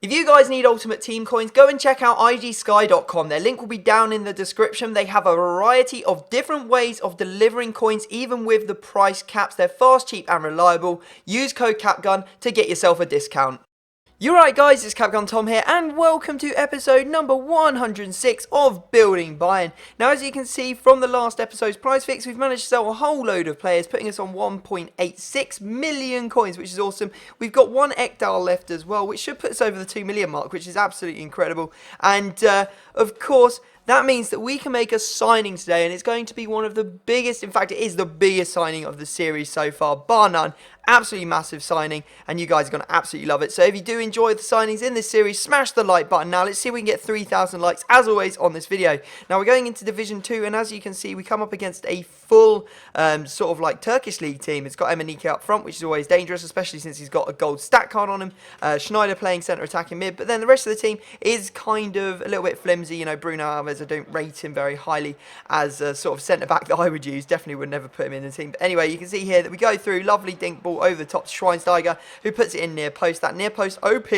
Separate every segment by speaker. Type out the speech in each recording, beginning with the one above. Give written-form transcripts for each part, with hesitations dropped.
Speaker 1: If you guys need Ultimate Team coins, go and check out igsky.com. Their link will be down in the description. They have a variety of different ways of delivering coins, even with the price caps. They're fast, cheap, and reliable. Use code CAPGUN to get yourself a discount. You're right, guys, it's Capgun Tom here, and welcome to episode number 106 of Building Bayern. Now, as you can see from the last episode's prize fix, we've managed to sell a whole load of players, putting us on 1.86 million coins, which is awesome. We've got one Ekdal left as well, which should put us over the 2 million mark, which is absolutely incredible. And, of course, that means that we can make a signing today, and it's going to be one of the biggest, in fact, it is the biggest signing of the series so far, bar none. Absolutely massive signing, and you guys are going to absolutely love it. So if you do enjoy the signings in this series, smash the like button now. Let's see if we can get 3,000 likes, as always, on this video. Now, we're going into Division 2, and as you can see, we come up against a full, sort of like Turkish league team. It's got Emenike up front, which is always dangerous, especially since he's got a gold stat card on him. Schneider playing centre attacking mid, but then the rest of the team is kind of a little bit flimsy. You know, Bruno Alves, I don't rate him very highly as a sort of centre-back that I would use. Definitely would never put him in the team. But anyway, you can see here that we go through, lovely dink ball over the top to Schweinsteiger, who puts it in near post. That near post OP,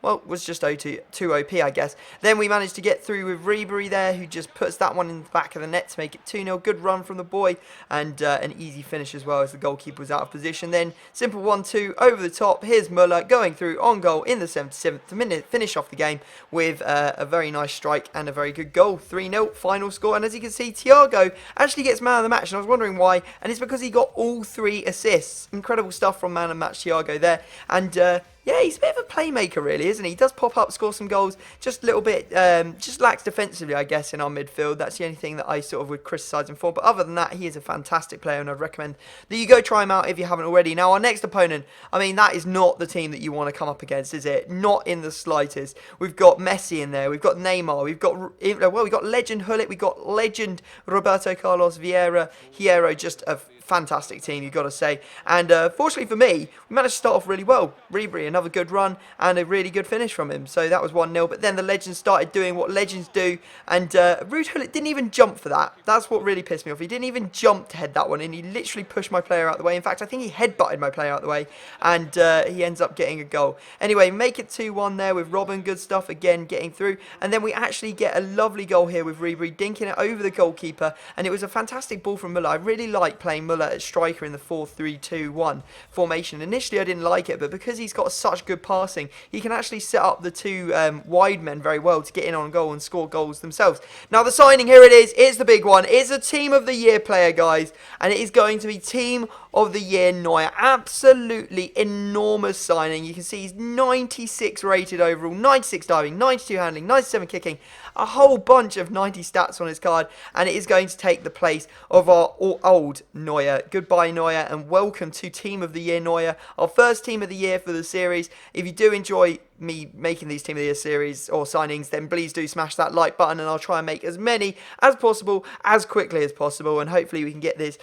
Speaker 1: well, was just too OP, I guess. Then we managed to get through with Ribery there, who just puts that one in the back of the net to make it 2-0. Good run from the boy, and an easy finish as well, as the goalkeeper was out of position. Then simple 1-2 over the top. Here's Muller going through on goal in the 77th minute, finish off the game with a very nice strike and a very good goal. 3-0 final score, and as you can see, Thiago actually gets man of the match, and I was wondering why, and it's because he got all 3 assists. Incredible stuff from man of the match Thiago there, and yeah, he's a bit of a playmaker, really, isn't he? He does pop up, score some goals, just a little bit, just lacks defensively, I guess, in our midfield. That's the only thing that I sort of would criticise him for. But other than that, he is a fantastic player, and I'd recommend that you go try him out if you haven't already. Now, our next opponent, I mean, that is not the team that you want to come up against, is it? Not in the slightest. We've got Messi in there, we've got Neymar, we've got, well, we've got legend Hullet, we've got legend Roberto Carlos Vieira, Hierro, just a fantastic team, you've got to say. And fortunately for me, we managed to start off really well. Ribery, another good run and a really good finish from him. So that was 1-0. But then the legends started doing what legends do. And Ruud Hullet didn't even jump for that. That's what really pissed me off. He didn't even jump to head that one in. He literally pushed my player out the way. In fact, I think he headbutted my player out the way. And he ends up getting a goal. Anyway, make it 2-1 there with Robin. Good stuff again, getting through. And then we actually get a lovely goal here with Ribery, dinking it over the goalkeeper. And it was a fantastic ball from Muller. I really like playing Muller at striker in the 4-3-2-1 formation. Initially I didn't like it, but because he's got such good passing, he can actually set up the 2 wide men very well to get in on goal and score goals themselves. Now the signing, here it is. It's the big one. It's a Team of the Year player, guys, and it is going to be Team of the Year Neuer. Absolutely enormous signing. You can see he's 96 rated overall, 96 diving, 92 handling, 97 kicking, a whole bunch of 90 stats on his card, and it is going to take the place of our old Neuer. Goodbye, Neuer, and welcome to Team of the Year Neuer, our first Team of the Year for the series. If you do enjoy me making these Team of the Year series or signings, then please do smash that like button, and I'll try and make as many as possible, as quickly as possible, and hopefully we can get this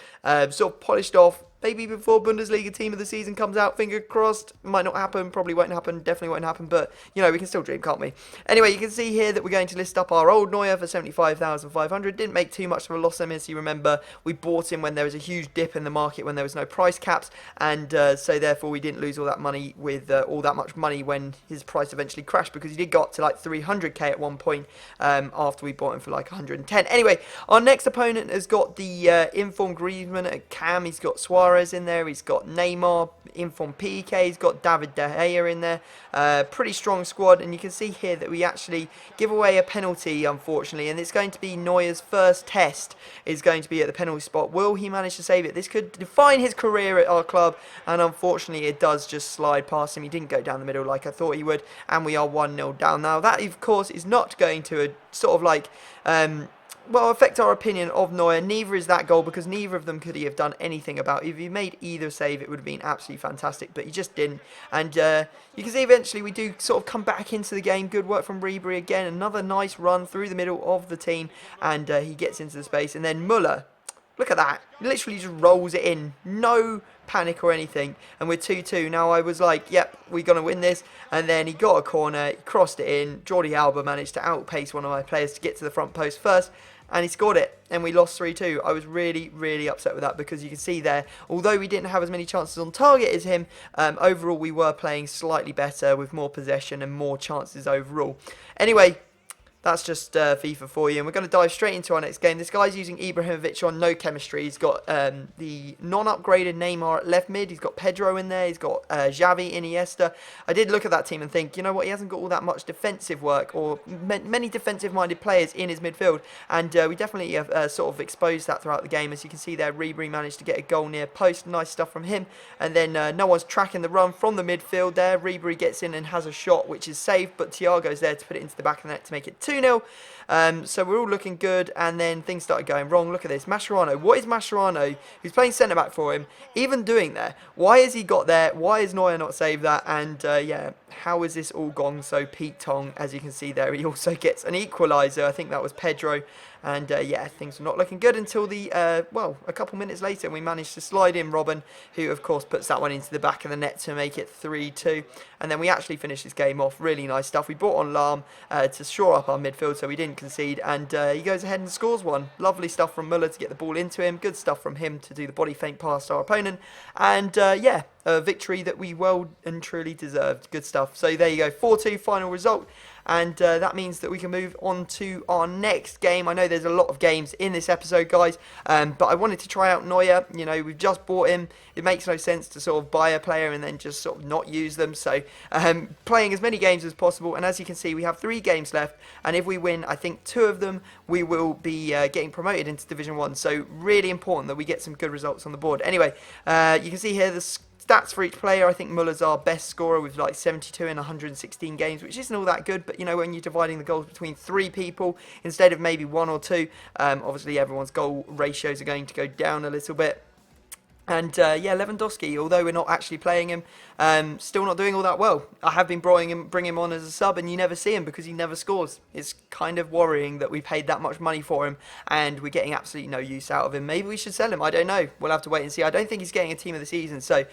Speaker 1: sort of polished off maybe before Bundesliga Team of the Season comes out. Finger crossed. Might not happen, probably won't happen, definitely won't happen, but, you know, we can still dream, can't we? Anyway, you can see here that we're going to list up our old Neuer for 75,500. Didn't make too much of a loss on him, as you remember. We bought him when there was a huge dip in the market, when there was no price caps, and so therefore we didn't lose all that money with all that much money when his price eventually crashed, because he did go up to like 300k at one point after we bought him for like 110. Anyway, our next opponent has got the informed Griezmann at Cam. He's got Suarez in there, he's got Neymar, informed PK, he's got David De Gea in there. Pretty strong squad, and you can see here that we actually give away a penalty, unfortunately, and it's going to be Neuer's first test is going to be at the penalty spot. Will he manage to save it? This could define his career at our club, and unfortunately it does just slide past him. He didn't go down the middle like I thought he would, and we are 1-0 down. Now that, of course, is not going to sort of like well, affect our opinion of Neuer. Neither is that goal, because neither of them could he have done anything about. If he made either save, it would have been absolutely fantastic, but he just didn't. And you can see eventually we do sort of come back into the game. Good work from Ribery again. Another nice run through the middle of the team, and he gets into the space. And then Muller, look at that. He literally just rolls it in. No panic or anything. And we're 2-2. Now I was like, yep, we're going to win this. And then he got a corner, he crossed it in. Jordi Alba managed to outpace one of my players to get to the front post first, and he scored it. and we lost 3-2. I was really, really upset with that because you can see there, although we didn't have as many chances on target as him, overall we were playing slightly better with more possession and more chances overall. Anyway, that's just FIFA for you, and we're going to dive straight into our next game. This guy's using Ibrahimovic on no chemistry. He's got the non-upgraded Neymar at left mid. He's got Pedro in there. He's got Xavi, Iniesta. I did look at that team and think, you know what, he hasn't got all that much defensive work or many defensive-minded players in his midfield, and we definitely have sort of exposed that throughout the game. As you can see there, Ribery managed to get a goal near post. Nice stuff from him, and then no one's tracking the run from the midfield there. Ribery gets in and has a shot, which is saved, but Thiago's there to put it into the back of the net to make it 2-0. So we're all looking good, and then things started going wrong. Look at this, Mascherano. What is Mascherano, who's playing centre-back for him, even doing there? Why has he got there? Why has Neuer not saved that? And yeah, how has this all gone so Pete Tong? As you can see there, he also gets an equaliser. I think that was Pedro. And yeah, things were not looking good until the, well, a couple minutes later, we managed to slide in Robin, who of course puts that one into the back of the net to make it 3-2. And then we actually finished this game off. Really nice stuff. We brought on Lahm to shore up our midfield so we didn't concede. And he goes ahead and scores one. Lovely stuff from Muller to get the ball into him. Good stuff from him to do the body feint past our opponent. And yeah, a victory that we well and truly deserved. Good stuff. So there you go, 4-2 final result. And that means that we can move on to our next game. I know there's a lot of games in this episode, guys, but I wanted to try out Neuer. You know, we've just bought him. It makes no sense to sort of buy a player and then just sort of not use them. So playing as many games as possible. And as you can see, we have 3 games left. And if we win, I think 2 of them, we will be getting promoted into Division 1. So really important that we get some good results on the board. Anyway, you can see here the stats for each player. I think Muller's our best scorer with like 72 in 116 games, which isn't all that good, but you know, when you're dividing the goals between 3 people instead of maybe 1 or 2, obviously everyone's goal ratios are going to go down a little bit. And yeah, Lewandowski, although we're not actually playing him, still not doing all that well. I have been bring him on as a sub, and you never see him because he never scores. It's kind of worrying that we paid that much money for him and we're getting absolutely no use out of him. Maybe we should sell him. I don't know. We'll have to wait and see. I don't think he's getting a team of the season, so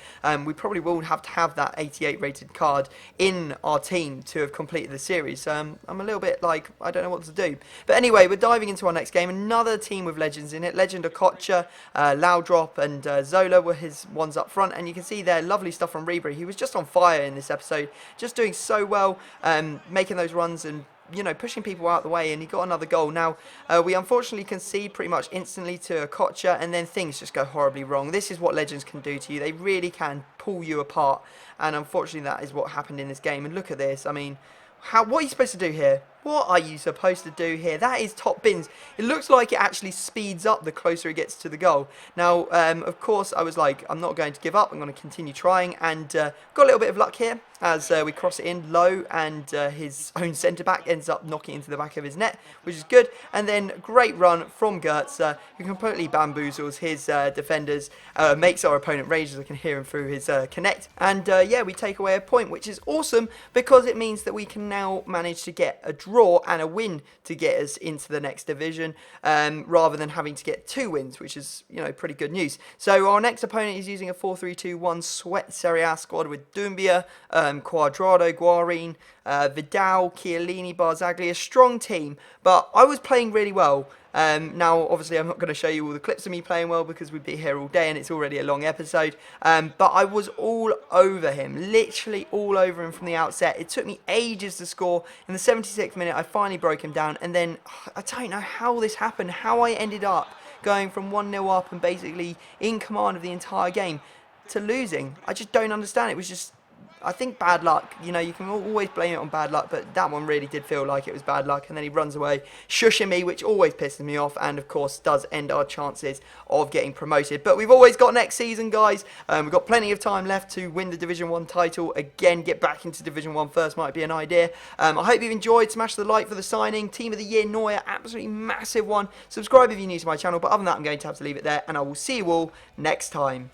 Speaker 1: we probably will have to have that 88 rated card in our team to have completed the series. I'm a little bit like, I don't know what to do. But anyway, we're diving into our next game. Another team with legends in it. Legend Okocha, Laudrop and Zola were his ones up front, and you can see there, lovely stuff from Ribery. He was just on fire in this episode, just doing so well, making those runs and, you know, pushing people out of the way, and he got another goal. Now, we unfortunately concede pretty much instantly to Okocha, and then things just go horribly wrong. This is what legends can do to you. They really can pull you apart, and unfortunately that is what happened in this game. And look at this. I mean, what are you supposed to do here? What are you supposed to do here? That is top bins. It looks like it actually speeds up the closer he gets to the goal. Now, of course, I was like, I'm not going to give up. I'm going to continue trying, and got a little bit of luck here as we cross it in low, and his own centre-back ends up knocking into the back of his net, which is good. And then great run from Gertz, who completely bamboozles his defenders, makes our opponent rage, as I can hear him through his connect. And yeah, we take away a point, which is awesome because it means that we can now manage to get a draw and a win to get us into the next division, rather than having to get 2 wins, which is, you know, pretty good news. So our next opponent is using a 4-3-2-1 sweat Serie A squad with Doumbia, Quadrado, Guarin, Vidal, Chiellini, Barzagli, a strong team, but I was playing really well. Now, obviously, I'm not going to show you all the clips of me playing well because we'd be here all day and it's already a long episode. But I was all over him, literally all over him from the outset. It took me ages to score. In the 76th minute, I finally broke him down. And then, I don't know how this happened, how I ended up going from 1-0 up and basically in command of the entire game to losing. I just don't understand. It was just, I think, bad luck. You know, you can always blame it on bad luck, but that one really did feel like it was bad luck. And then he runs away, shushing me, which always pisses me off, and of course does end our chances of getting promoted. But we've always got next season, guys. We've got plenty of time left to win the Division 1 title. Again, get back into Division 1 first might be an idea. I hope you've enjoyed. Smash the like for the signing. Team of the Year, Neuer, absolutely massive one. Subscribe if you're new to my channel. But other than that, I'm going to have to leave it there, and I will see you all next time.